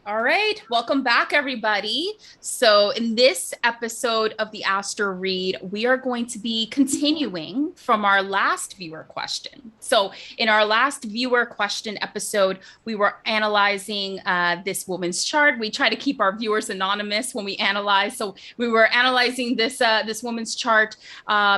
All right, welcome back, everybody. So, in this episode of the Astro Read, we are going to be continuing from our last viewer question. So, in our last viewer question episode, we were analyzing this woman's chart. We try to keep our viewers anonymous when we analyze. So, we were analyzing this woman's chart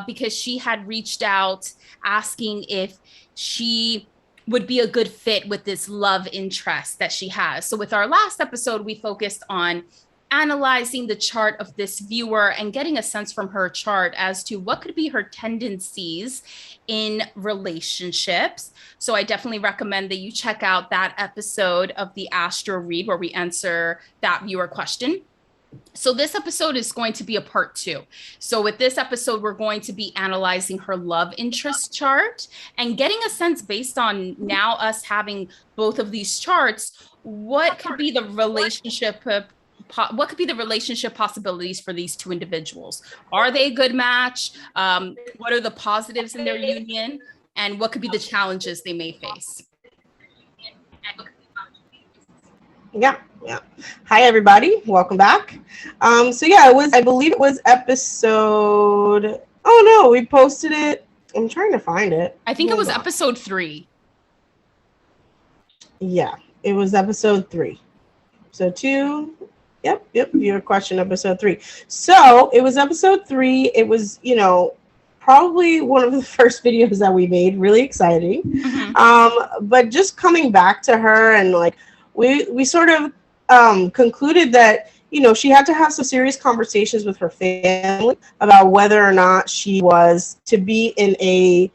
because she had reached out asking if she would be a good fit with this love interest that she has. So, with our last episode, we focused on analyzing the chart of this viewer and getting a sense from her chart as to what could be her tendencies in relationships. So, I definitely recommend that you check out that episode of the Astro Read where we answer that viewer question. So this episode is going to be a part 2. So with this episode, we're going to be analyzing her love interest chart and getting a sense based on now us having both of these charts, what could be the relationship possibilities for these two individuals? Are they a good match? What are the positives in their union? And what could be the challenges they may face? Yeah. Hi, everybody. Welcome back. I believe it was episode. Oh no, we posted it. I'm trying to find it. I think it was episode 3. Yeah, it was episode 3. So 2. Yep. Your question, episode 3. So it was episode 3. It was, probably one of the first videos that we made. Really exciting. Mm-hmm. But just coming back to her and we sort of concluded that, she had to have some serious conversations with her family about whether or not she was to be in a,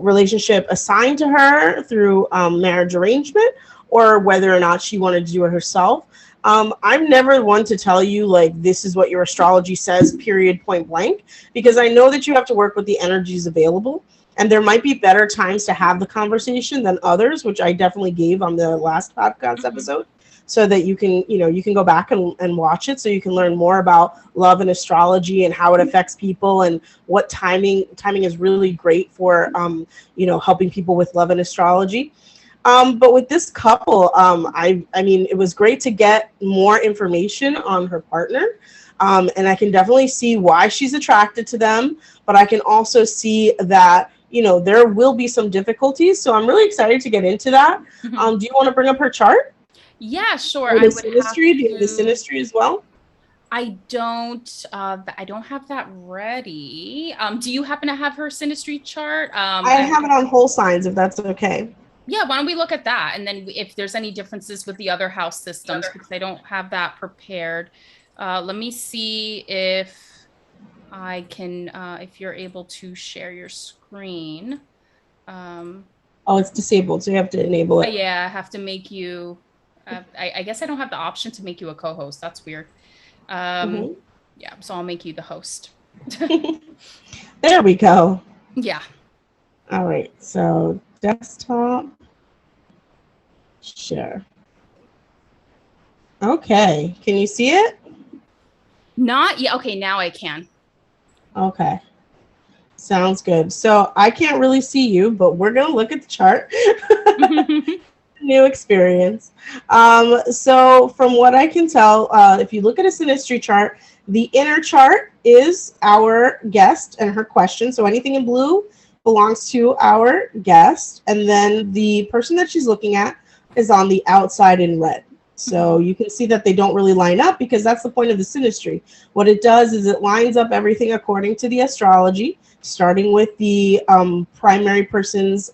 relationship assigned to her through marriage arrangement, or whether or not she wanted to do it herself. I'm never one to tell you, this is what your astrology says, period, point blank, because I know that you have to work with the energies available. And there might be better times to have the conversation than others, which I definitely gave on the last podcast episode, so that you can go back and watch it, so you can learn more about love and astrology and how it affects people, and what timing is really great for helping people with love and astrology. But with this couple, I mean, it was great to get more information on her partner. And I can definitely see why she's attracted to them, but I can also see that there will be some difficulties. So I'm really excited to get into that. Mm-hmm. Do you want to bring up her chart? Yeah, sure. Or the synastry as well? I don't have that ready. Do you happen to have her synastry chart? I have it on whole signs, if that's okay. Yeah, why don't we look at that? And then if there's any differences with the other house systems, because I don't have that prepared. Let me see if I can, if you're able to share your screen. Oh, it's disabled, so you have to enable it. Yeah, I have to make you, I guess I don't have the option to make you a co-host. That's weird. Yeah, so I'll make you the host. There we go. Yeah. All right, so desktop, share. Okay, can you see it? Not yet. Okay, now I can. Okay, sounds good. So I can't really see you, but we're gonna look at the chart. New experience. So from what I can tell, if you look at a synastry chart, the inner chart is our guest and her question. So anything in blue belongs to our guest, and then the person that she's looking at is on the outside in red. So you can see that they don't really line up, because that's the point of the synastry. What it does is it lines up everything according to the astrology, starting with the primary person's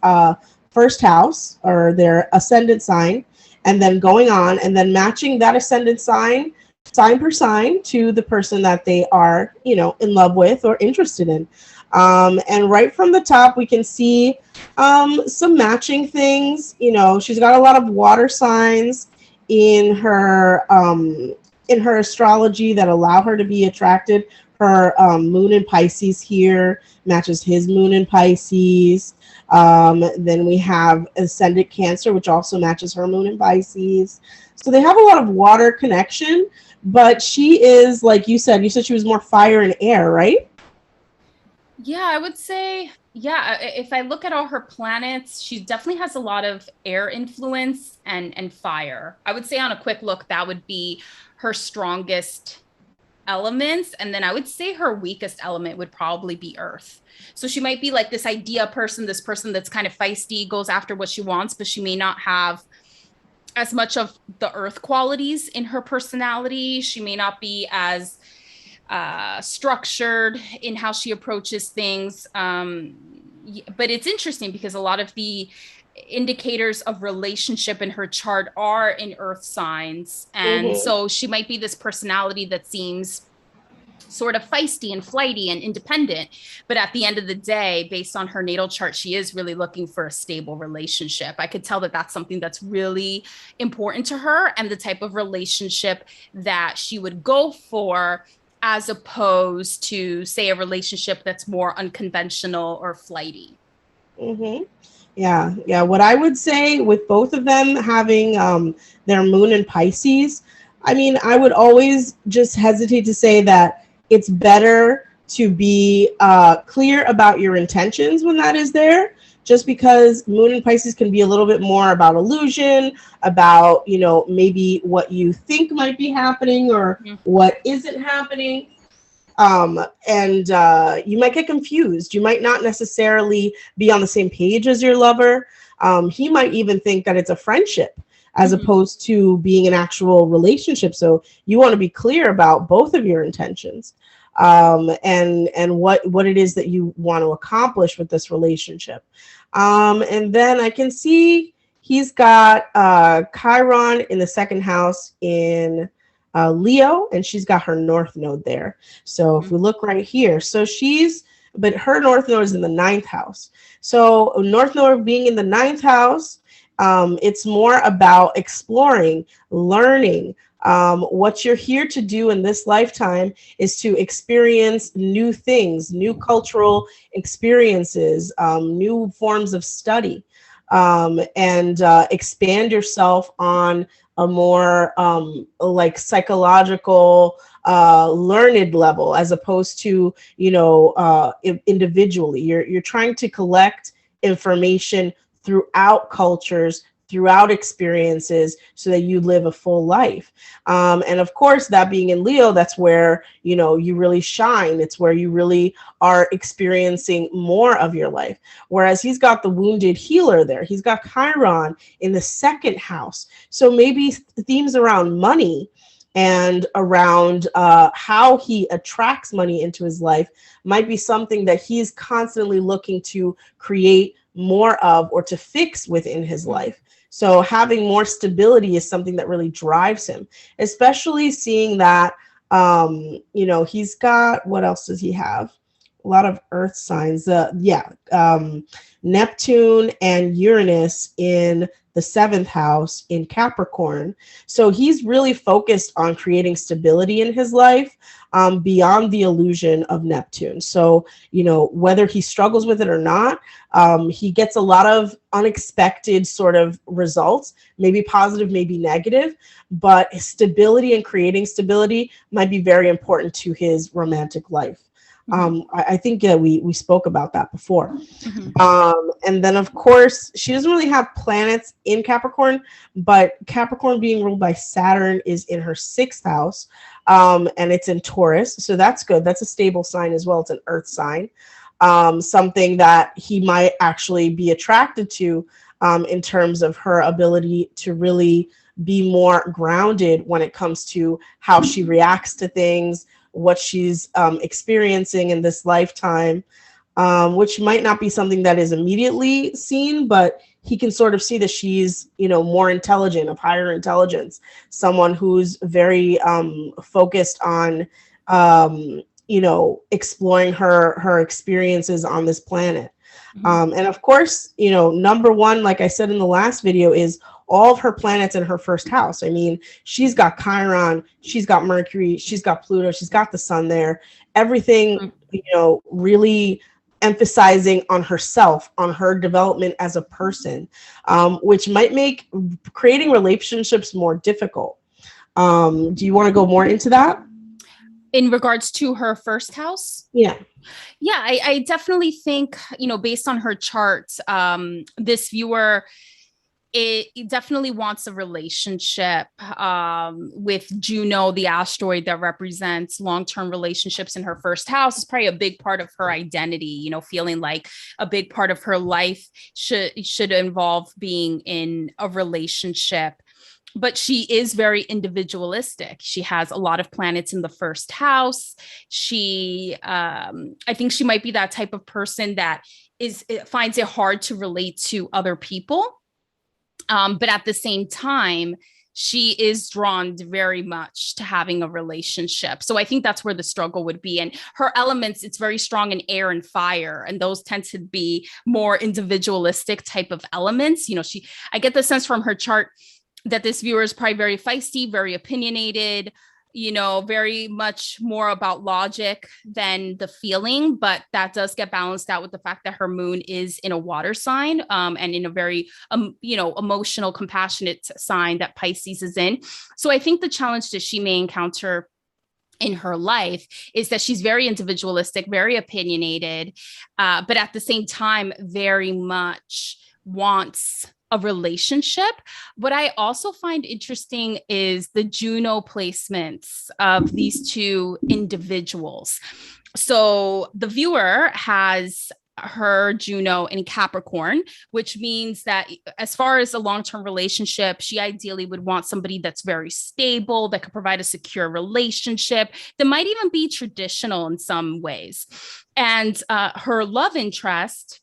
first house or their ascendant sign, and then going on and then matching that ascendant sign per sign to the person that they are, in love with or interested in. And right from the top, we can see some matching things. She's got a lot of water signs in her astrology that allow her to be attracted. Her moon in Pisces here matches his moon in Pisces. Then we have ascendant Cancer, which also matches her moon in Pisces. So they have a lot of water connection, but she is, like you said she was more fire and air, right? Yeah, I would say Yeah, if I look at all her planets, she definitely has a lot of air influence and fire. I would say on a quick look, that would be her strongest elements. And then I would say her weakest element would probably be earth. So she might be like this idea person, this person that's kind of feisty, goes after what she wants, but she may not have as much of the earth qualities in her personality. She may not be as structured in how she approaches things. But it's interesting because a lot of the indicators of relationship in her chart are in earth signs. And so she might be this personality that seems sort of feisty and flighty and independent. But at the end of the day, based on her natal chart, she is really looking for a stable relationship. I could tell that that's something that's really important to her and the type of relationship that she would go for, as opposed to, say, a relationship that's more unconventional or flighty. Yeah, yeah. What I would say with both of them having their moon in Pisces, I mean, I would always just hesitate to say that it's better to be clear about your intentions when that is there, just because moon in Pisces can be a little bit more about illusion, about, you know, maybe what you think might be happening or what isn't happening. And you might get confused. You might not necessarily be on the same page as your lover. He might even think that it's a friendship as opposed to being an actual relationship. So you want to be clear about both of your intentions, and what it is that you want to accomplish with this relationship. And then I can see he's got Chiron in the second house in Leo, and she's got her north node there. So if we look right here, so but her north node is in the ninth house. So north node being in the ninth house, it's more about exploring, learning. What you're here to do in this lifetime is to experience new things, new cultural experiences, new forms of study, and expand yourself on a more like psychological, learned level, as opposed to, you know, individually. You're trying to collect information throughout cultures, throughout experiences, so that you live a full life. And of course, that being in Leo, that's where, you know, you really shine. It's where you really are experiencing more of your life. Whereas he's got the wounded healer there. He's got Chiron in the second house. So maybe themes around money and around how he attracts money into his life might be something that he's constantly looking to create more of or to fix within his life. So having more stability is something that really drives him, especially seeing that, you know, he's got, what else does he have? A lot of earth signs. Neptune and Uranus in the seventh house in Capricorn. So he's really focused on creating stability in his life, beyond the illusion of Neptune. So, you know, whether he struggles with it or not, he gets a lot of unexpected sort of results, maybe positive, maybe negative, but stability and creating stability might be very important to his romantic life. I think we spoke about that before. And then, of course, she doesn't really have planets in Capricorn, but Capricorn being ruled by Saturn is in her sixth house, and it's in Taurus. So that's good. That's a stable sign as well. It's an earth sign, something that he might actually be attracted to, in terms of her ability to really be more grounded when it comes to how she reacts to things, what she's experiencing in this lifetime, which might not be something that is immediately seen, but he can sort of see that she's, you know, more intelligent, of higher intelligence, someone who's very focused on, you know, exploring her experiences on this planet. And of course, you know, number one, like I said in the last video, is all of her planets in her first house. I mean, she's got Chiron, she's got Mercury, she's got Pluto, she's got the sun there. Everything, you know, really emphasizing on herself, on her development as a person, which might make creating relationships more difficult. Do you want to go more into that? In regards to her first house? Yeah. Yeah, I definitely think, based on her chart, this viewer, it definitely wants a relationship with Juno, the asteroid that represents long-term relationships in her first house. Is probably a big part of her identity, feeling like a big part of her life should involve being in a relationship. But she is very individualistic. She has a lot of planets in the first house. I think she might be that type of person that finds it hard to relate to other people. But at the same time, she is drawn very much to having a relationship. So I think that's where the struggle would be. And her elements, it's very strong in air and fire. And those tend to be more individualistic type of elements. I get the sense from her chart that this viewer is probably very feisty, very opinionated, very much more about logic than the feeling, but that does get balanced out with the fact that her moon is in a water sign, and in a very, emotional, compassionate sign that Pisces is in. So I think the challenge that she may encounter in her life is that she's very individualistic, very opinionated, but at the same time, very much wants a relationship. What I also find interesting is the Juno placements of these two individuals. So the viewer has her Juno in Capricorn, which means that as far as a long-term relationship, she ideally would want somebody that's very stable, that could provide a secure relationship, that might even be traditional in some ways. And her love interest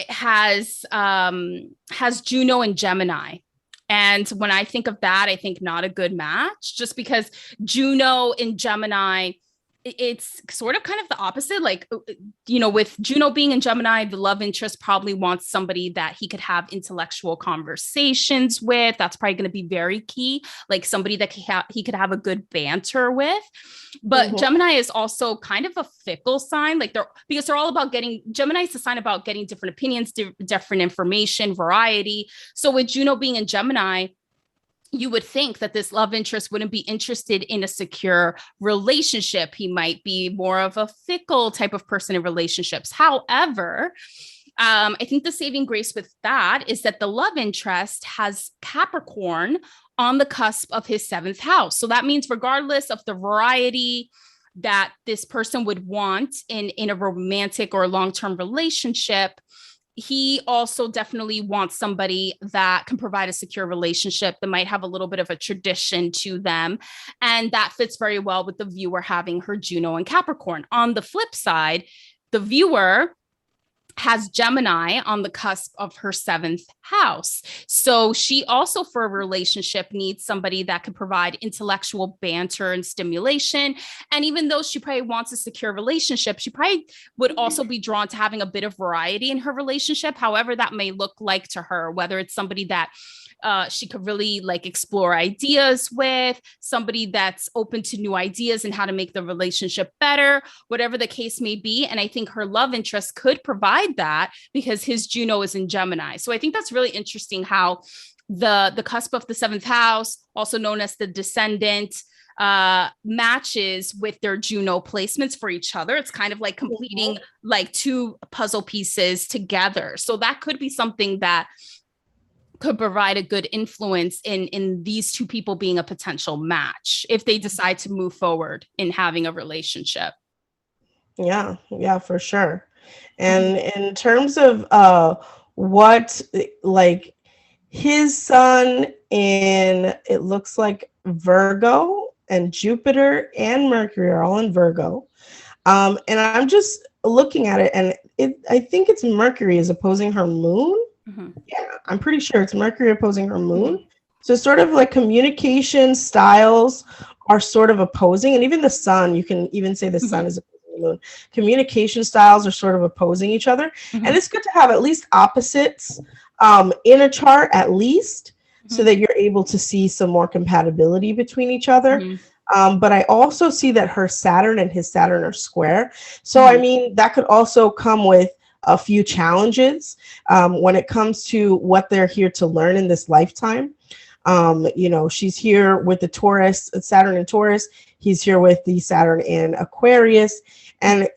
has Juno and Gemini. And when I think of that, I think not a good match, just because Juno in Gemini, it's sort of kind of the opposite. Like, with Juno being in Gemini, the love interest probably wants somebody that he could have intellectual conversations with. That's probably going to be very key, like somebody that he could have a good banter with. But Gemini is also kind of a fickle sign, because they're all about Gemini is a sign about getting different opinions, different information, variety. So with Juno being in Gemini, you would think that this love interest wouldn't be interested in a secure relationship. He might be more of a fickle type of person in relationships. However, I think the saving grace with that is that the love interest has Capricorn on the cusp of his 7th house. So that means regardless of the variety that this person would want in a romantic or long-term relationship, he also definitely wants somebody that can provide a secure relationship that might have a little bit of a tradition to them. And that fits very well with the viewer having her Juno and Capricorn. On the flip side, the viewer has Gemini on the cusp of her 7th house. So she also, for a relationship, needs somebody that can provide intellectual banter and stimulation. And even though she probably wants a secure relationship, she probably would also be drawn to having a bit of variety in her relationship, however that may look like to her, whether it's somebody that she could really explore ideas with, somebody that's open to new ideas and how to make the relationship better, whatever the case may be. And I think her love interest could provide that because his Juno is in Gemini. So I think that's really interesting how the cusp of the 7th house, also known as the descendant, matches with their Juno placements for each other. It's kind of like completing two puzzle pieces together. So that could be something that could provide a good influence in these two people being a potential match if they decide to move forward in having a relationship. Yeah, for sure. And in terms of what his sun in, it looks like Virgo, and Jupiter and Mercury are all in Virgo. And I'm just looking at it, and I think it's Mercury is opposing her moon. Yeah, I'm pretty sure it's Mercury opposing her moon. So sort of like communication styles are sort of opposing, and even the sun, you can even say the sun is opposing the moon. Communication styles are sort of opposing each other. And it's good to have at least opposites in a chart, at least, so that you're able to see some more compatibility between each other. But I also see that her Saturn and his Saturn are square. So, I mean, that could also come with a few challenges when it comes to what they're here to learn in this lifetime. She's here with the Taurus, Saturn and Taurus. He's here with the Saturn and Aquarius. And,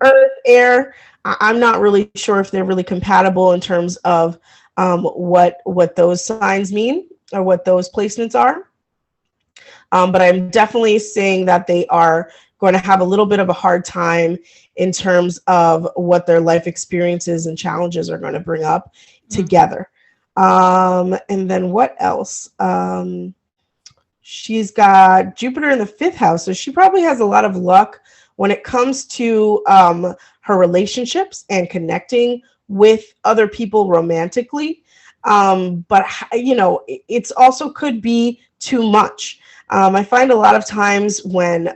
Earth, air, I'm not really sure if they're really compatible in terms of what those signs mean or what those placements are. But I'm definitely saying that they are going to have a little bit of a hard time in terms of what their life experiences and challenges are going to bring up together. And then what else? She's got Jupiter in the 5th house, so she probably has a lot of luck when it comes to her relationships and connecting with other people romantically. But it's also could be too much. I find a lot of times when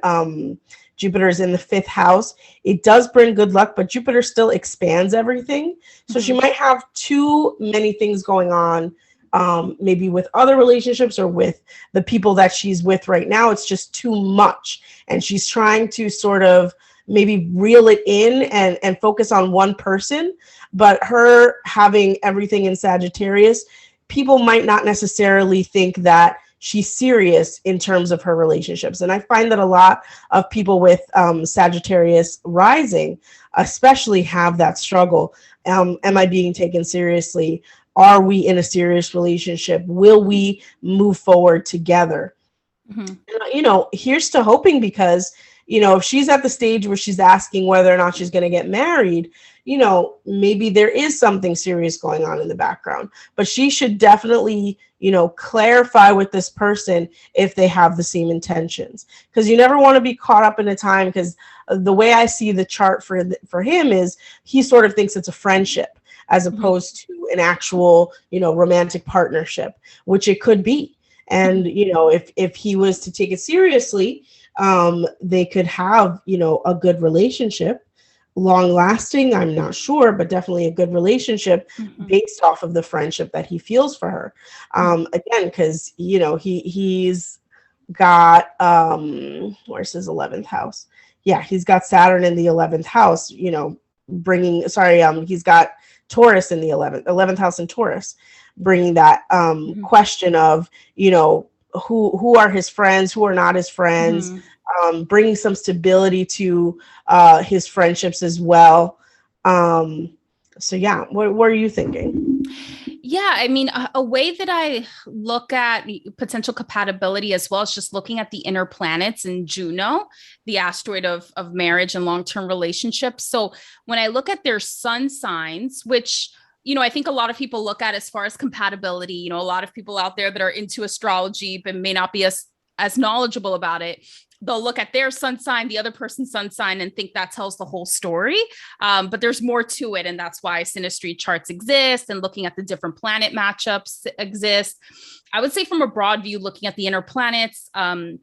Jupiter is in the 5th house, it does bring good luck, but Jupiter still expands everything. So she might have too many things going on, maybe with other relationships or with the people that she's with right now. It's just too much. And she's trying to sort of maybe reel it in and focus on one person. But her having everything in Sagittarius, people might not necessarily think that she's serious in terms of her relationships. And I find that a lot of people with Sagittarius rising especially have that struggle. Am I being taken seriously? Are we in a serious relationship? Will we move forward together? Here's to hoping, because, if she's at the stage where she's asking whether or not she's going to get married, maybe there is something serious going on in the background. But she should definitely, clarify with this person if they have the same intentions, because you never want to be caught up in a time, because the way I see the chart for him is he sort of thinks it's a friendship as opposed to an actual, romantic partnership, which it could be. And, if he was to take it seriously, they could have, a good relationship, long lasting. I'm not sure, but definitely a good relationship based off of the friendship that he feels for her. Again, because, he's got, where's his 11th house? Yeah, he's got Saturn in the 11th house, he's got Taurus in the 11th house in Taurus, bringing that question of, who are his friends, who are not his friends, bringing some stability to his friendships as well. So yeah, what are you thinking? Yeah, I mean, a way that I look at potential compatibility as well is just looking at the inner planets in Juno, the asteroid of marriage and long-term relationships. So when I look at their sun signs, which, I think a lot of people look at as far as compatibility, a lot of people out there that are into astrology but may not be as knowledgeable about it, they'll look at their sun sign, the other person's sun sign, and think that tells the whole story. But there's more to it. And that's why synastrycharts exist and looking at the different planet matchups exist. I would say from a broad view, looking at the inner planets, the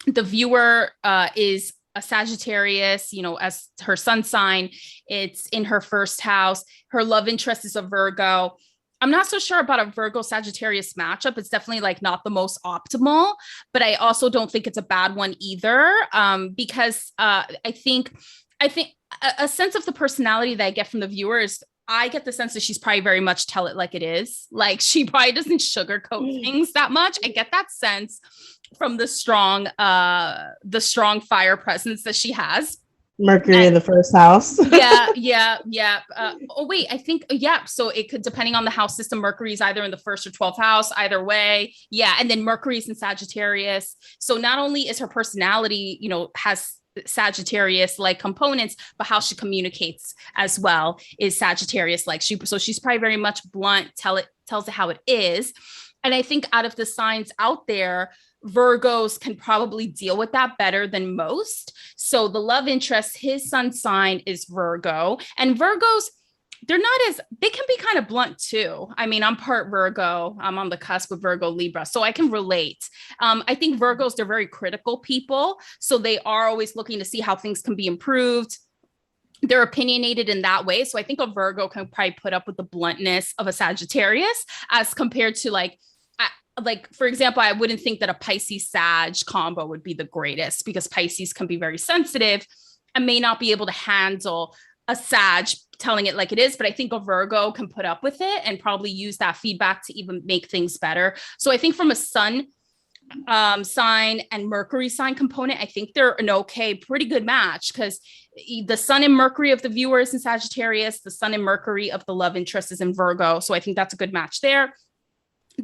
viewer is a Sagittarius, as her sun sign. It's in her 1st house. Her love interest is a Virgo. I'm not so sure about a Virgo Sagittarius matchup. It's definitely not the most optimal, but I also don't think it's a bad one either. Because I think a sense of the personality that I get from the viewer is, I get the sense that she's probably very much tell it like it is. She probably doesn't sugarcoat things that much. I get that sense from the strong fire presence that she has. Mercury in the 1st house. Yeah. I think, so it could, depending on the house system, Mercury is either in the 1st or 12th house, either way. Yeah. And then Mercury's in Sagittarius. So not only is her personality, has Sagittarius like components, but how she communicates as well is Sagittarius like. So she's probably very much blunt, tells it how it is. And I think out of the signs out there, Virgos can probably deal with that better than most. So the love interest, his sun sign is Virgo, and Virgos, they can be kind of blunt too. I mean, I'm part Virgo. I'm on the cusp of Virgo Libra, so I can relate. I think Virgos, they're very critical people. So they are always looking to see how things can be improved. They're opinionated in that way. So I think a Virgo can probably put up with the bluntness of a Sagittarius as compared to for example, I wouldn't think that a Pisces Sag combo would be the greatest, because Pisces can be very sensitive and may not be able to handle a Sag telling it like it is, but I think a Virgo can put up with it and probably use that feedback to even make things better. So I think from a sun sign and Mercury sign component, I think they're an pretty good match, because the sun and Mercury of the viewer is in Sagittarius, the sun and Mercury of the love interest is in Virgo. So I think that's a good match there.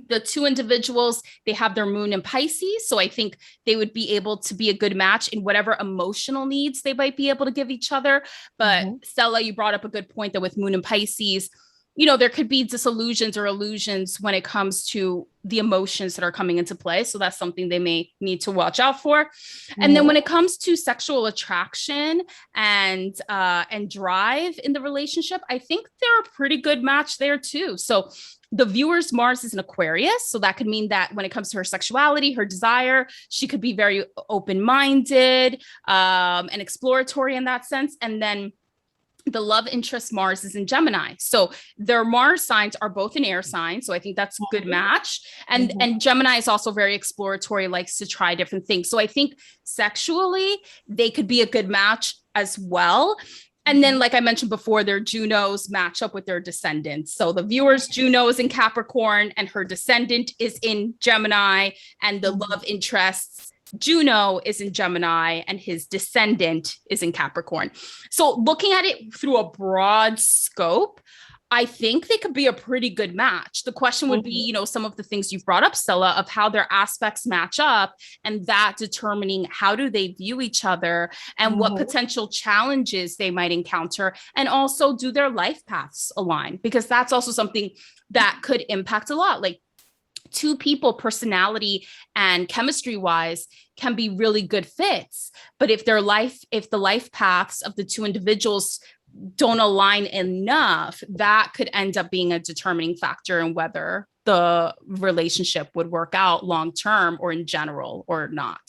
The two individuals, they have their moon in Pisces. So I think they would be able to be a good match in whatever emotional needs they might be able to give each other. But Stella, you brought up a good point that with moon in Pisces, there could be disillusions or illusions when it comes to the emotions that are coming into play. So that's something they may need to watch out for. And then when it comes to sexual attraction and drive in the relationship, I think they're a pretty good match there too. So the viewer's Mars is in Aquarius. So that could mean that when it comes to her sexuality, her desire, she could be very open-minded and exploratory in that sense. And then the love interest Mars is in Gemini. So their Mars signs are both an air sign. So I think that's a good match. And Gemini is also very exploratory, likes to try different things. So I think sexually, they could be a good match as well. And then, like I mentioned before, their Junos match up with their descendants. So the viewer's Juno is in Capricorn and her descendant is in Gemini, and the love interests Juno is in Gemini and his descendant is in Capricorn. So looking at it through a broad scope, I think they could be a pretty good match. The question would be, some of the things you've brought up, Stella, of how their aspects match up, and that determining how do they view each other and what potential challenges they might encounter, and also do their life paths align, because that's also something that could impact a lot. Like, two people, personality and chemistry wise, can be really good fits. But if the life paths of the two individuals don't align enough, that could end up being a determining factor in whether the relationship would work out long term or in general or not.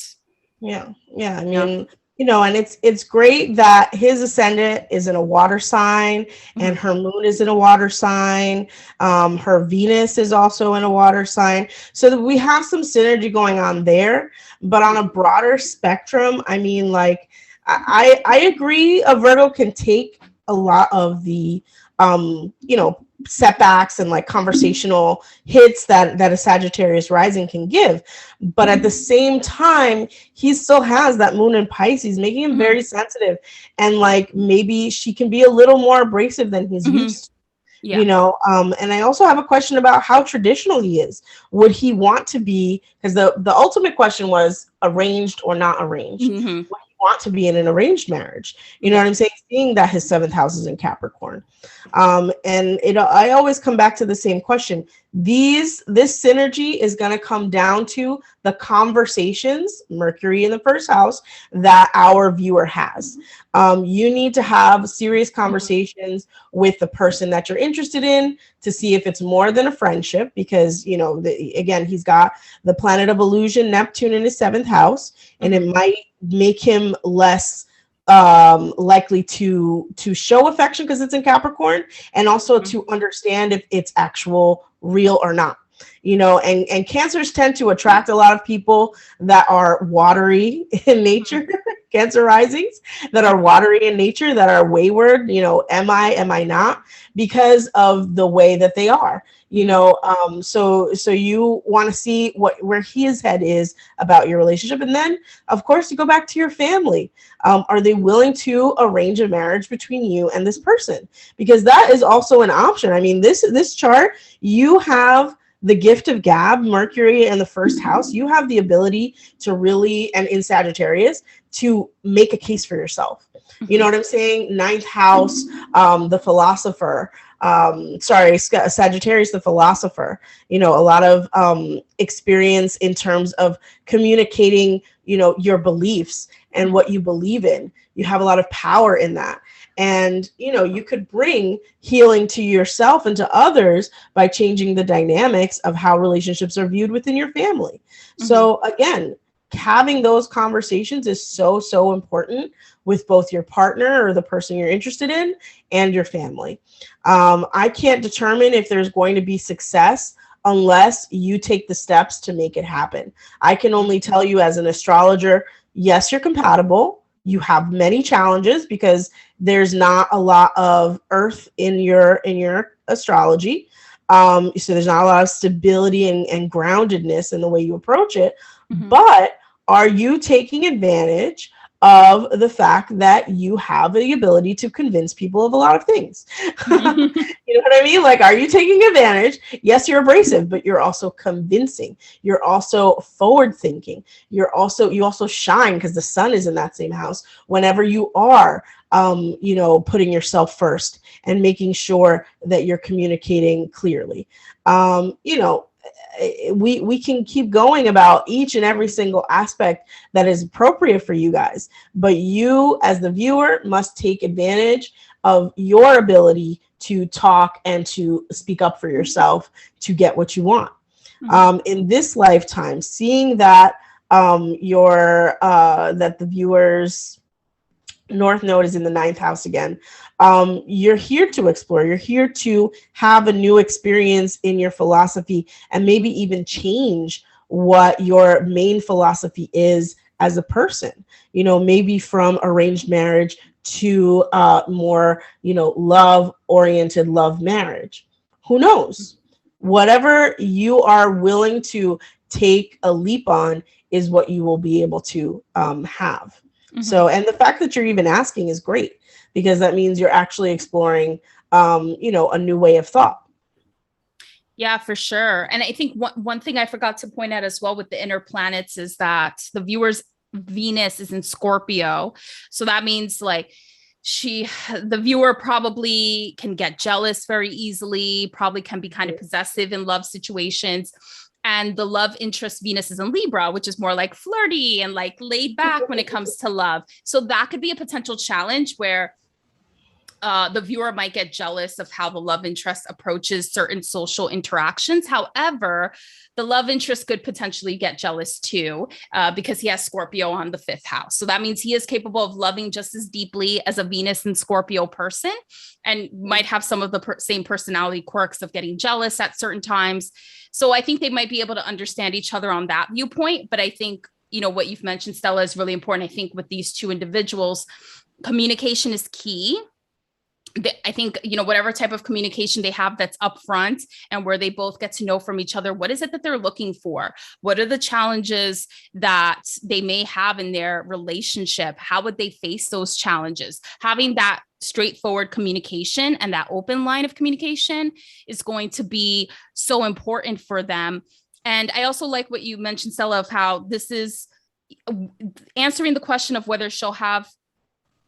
Yeah. I mean, and it's great that his ascendant is in a water sign and her moon is in a water sign. Her Venus is also in a water sign. So that we have some synergy going on there. But on a broader spectrum, I mean, like, I agree a Virgo can take a lot of the, setbacks and like conversational hits that a Sagittarius rising can give. But at the same time, he still has that moon in Pisces, making him very sensitive. And like, maybe she can be a little more abrasive than he's used to. Yeah. And I also have a question about how traditional he is. Would he want to be, because the ultimate question was arranged or not arranged. Would he want to be in an arranged marriage? You know what I'm saying? Seeing that his 7th house is in Capricorn. I always come back to the same question. This synergy is going to come down to the conversations, Mercury in the 1st house, that our viewer has. You need to have serious conversations with the person that you're interested in to see if it's more than a friendship, because, again, he's got the planet of illusion, Neptune, in his 7th house, and it might make him less likely to show affection because it's in Capricorn, and also to understand if it's actual real or not. And Cancers tend to attract a lot of people that are watery in nature, Cancer risings that are watery in nature, that are wayward, am I not, because of the way that they are. So you want to see where his head is about your relationship. And then, of course, you go back to your family. Are they willing to arrange a marriage between you and this person? Because that is also an option. I mean, this chart, you have the gift of gab, Mercury in the 1st house. You have the ability to really, and in Sagittarius, to make a case for yourself. You know what I'm saying? 9th house, the philosopher. Sagittarius, the philosopher, a lot of experience in terms of communicating, your beliefs and what you believe in. You have a lot of power in that. And, you could bring healing to yourself and to others by changing the dynamics of how relationships are viewed within your family. So again, having those conversations is so, so important with both your partner or the person you're interested in and your family. I can't determine if there's going to be success unless you take the steps to make it happen. I can only tell you as an astrologer, yes, you're compatible. You have many challenges because there's not a lot of earth in your astrology. So there's not a lot of stability and groundedness in the way you approach it. Mm-hmm. But are you taking advantage of the fact that you have the ability to convince people of a lot of things? You know what I mean? Like, are you taking advantage? Yes, you're abrasive, but you're also convincing. You're also forward thinking. You also shine because the sun is in that same house whenever you are putting yourself first and making sure that you're communicating clearly. We can keep going about each and every single aspect that is appropriate for you guys, but you as the viewer must take advantage of your ability to talk and to speak up for yourself to get what you want. In this lifetime, seeing that that the viewers North Node is in the 9th house again. You're here to explore. You're here to have a new experience in your philosophy and maybe even change what your main philosophy is as a person. Maybe from arranged marriage to more, love-oriented love marriage. Who knows? Whatever you are willing to take a leap on is what you will be able to have. So, and the fact that you're even asking is great because that means you're actually exploring, a new way of thought. Yeah, for sure. And I think one thing I forgot to point out as well with the inner planets is that the viewer's Venus is in Scorpio. So that means like the viewer probably can get jealous very easily, probably can be kind of possessive in love situations. And the love interest Venus is in Libra, which is more like flirty and like laid back when it comes to love. So that could be a potential challenge where the viewer might get jealous of how the love interest approaches certain social interactions. However, the love interest could potentially get jealous too, because he has Scorpio on the 5th house. So that means he is capable of loving just as deeply as a Venus and Scorpio person and might have some of the same personality quirks of getting jealous at certain times. So I think they might be able to understand each other on that viewpoint. But I think, what you've mentioned, Stella, is really important. I think with these two individuals, communication is key. I think, whatever type of communication they have that's upfront and where they both get to know from each other, what is it that they're looking for? What are the challenges that they may have in their relationship? How would they face those challenges? Having that straightforward communication and that open line of communication is going to be so important for them. And I also like what you mentioned, Stella, of how this is answering the question of whether she'll have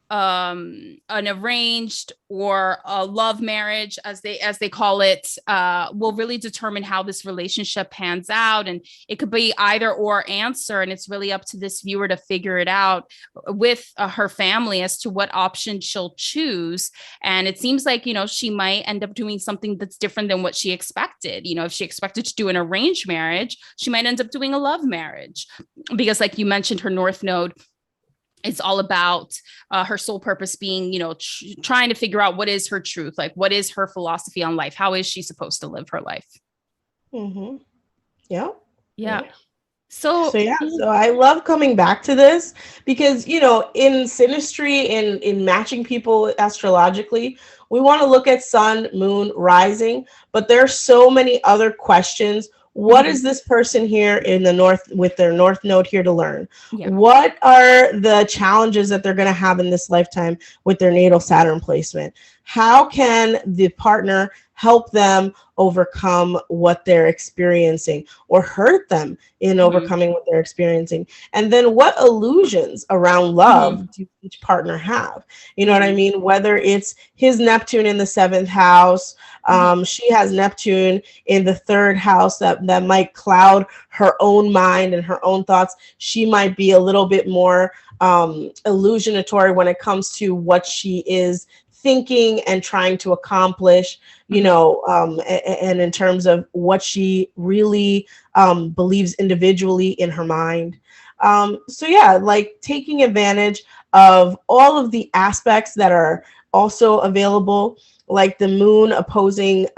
an arranged or a love marriage, as they call it, will really determine how this relationship pans out. And it could be either or answer. And it's really up to this viewer to figure it out with her family as to what option she'll choose. And it seems like, she might end up doing something that's different than what she expected. If she expected to do an arranged marriage, she might end up doing a love marriage because, like you mentioned, her North Node, it's all about her sole purpose being, trying to figure out what is her truth, like what is her philosophy on life? How is she supposed to live her life? Mm-hmm. Yeah. So I love coming back to this because, in synastry, in matching people astrologically, we want to look at sun, moon, rising, but there are so many other questions. What is this person here in the North with their North Node here to learn? Yeah. What are the challenges that they're going to have in this lifetime with their natal Saturn placement? How can the partner help them overcome what they're experiencing or hurt them in overcoming what they're experiencing? And then what illusions around love do each partner have? You know what I mean? Whether it's his Neptune in the 7th house, she has Neptune in the 3rd house that might cloud her own mind and her own thoughts. She might be a little bit more illusionatory when it comes to what she is thinking and trying to accomplish, and in terms of what she really believes individually in her mind. Like taking advantage of all of the aspects that are also available, like the moon opposing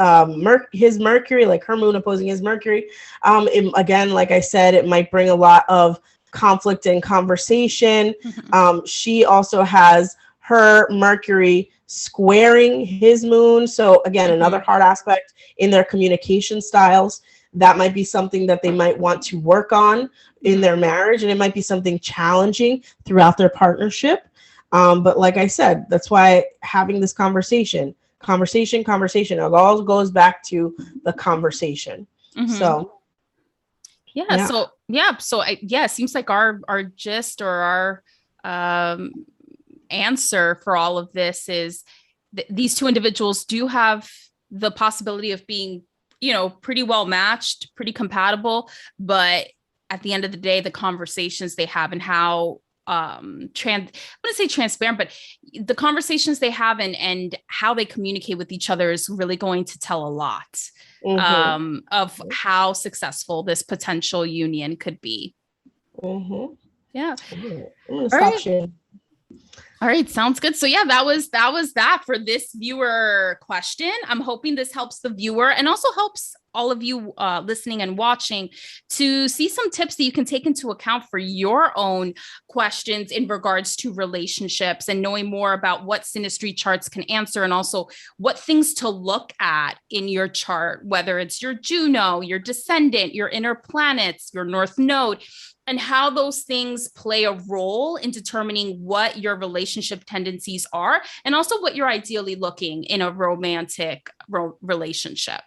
his Mercury, like her moon opposing his Mercury. Again, like I said, it might bring a lot of conflict in conversation. Mhm. She also has her Mercury squaring his moon. So again, another Mhm. hard aspect in their communication styles. That might be something that they might want to work on in their Mhm. marriage, and it might be something challenging throughout their partnership. But like I said, that's why having this conversation, it all goes back to the conversation. Mhm. So Yeah. yeah. So yeah. So it seems like our gist or our answer for all of this is these two individuals do have the possibility of being, pretty well matched, pretty compatible, but at the end of the day, the conversations they have and how I wouldn't say transparent, but the conversations they have and how they communicate with each other is really going to tell a lot Mm-hmm. of how successful this potential union could be. Mm-hmm. Yeah. I'm gonna All stop right. sharing. All right, sounds good. So yeah, that for this viewer question. I'm hoping this helps the viewer and also helps all of you listening and watching to see some tips that you can take into account for your own questions in regards to relationships and knowing more about what synastry charts can answer and also what things to look at in your chart, whether it's your Juno, your descendant, your inner planets, your north node, and how those things play a role in determining what your relationship tendencies are and also what you're ideally looking in a romantic relationship.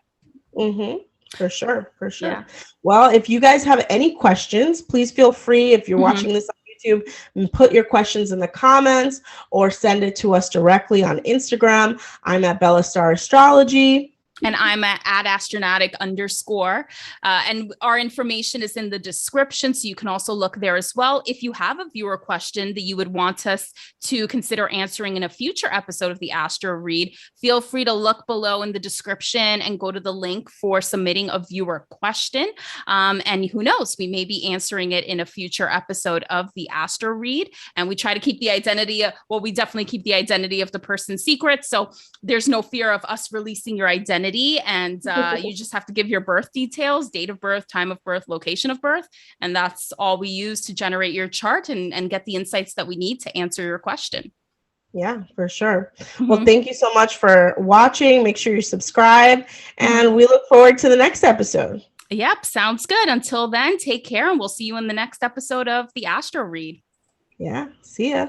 Mm-hmm. For sure. For Yeah. sure. Well, if you guys have any questions, please feel free, if you're Mm-hmm. watching this on YouTube, and put your questions in the comments or send it to us directly on Instagram. I'm at Bella Star Astrology. And I'm at @astronautic_. And our information is in the description, so you can also look there as well. If you have a viewer question that you would want us to consider answering in a future episode of the Astro Read, feel free to look below in the description and go to the link for submitting a viewer question. And who knows, we may be answering it in a future episode of the Astro Read. And we try to keep the identity, we definitely keep the identity of the person secret. So there's no fear of us releasing your identity, and you just have to give your birth details, date of birth, time of birth, location of birth, and that's all we use to generate your chart and get the insights that we need to answer your question. Yeah, for sure. Well, Mm-hmm. thank you so much for watching. Make sure you subscribe, Mm-hmm. and we look forward to the next episode. Yep, sounds good. Until then, take care, and we'll see you in the next episode of the Astro Read. Yeah, see ya.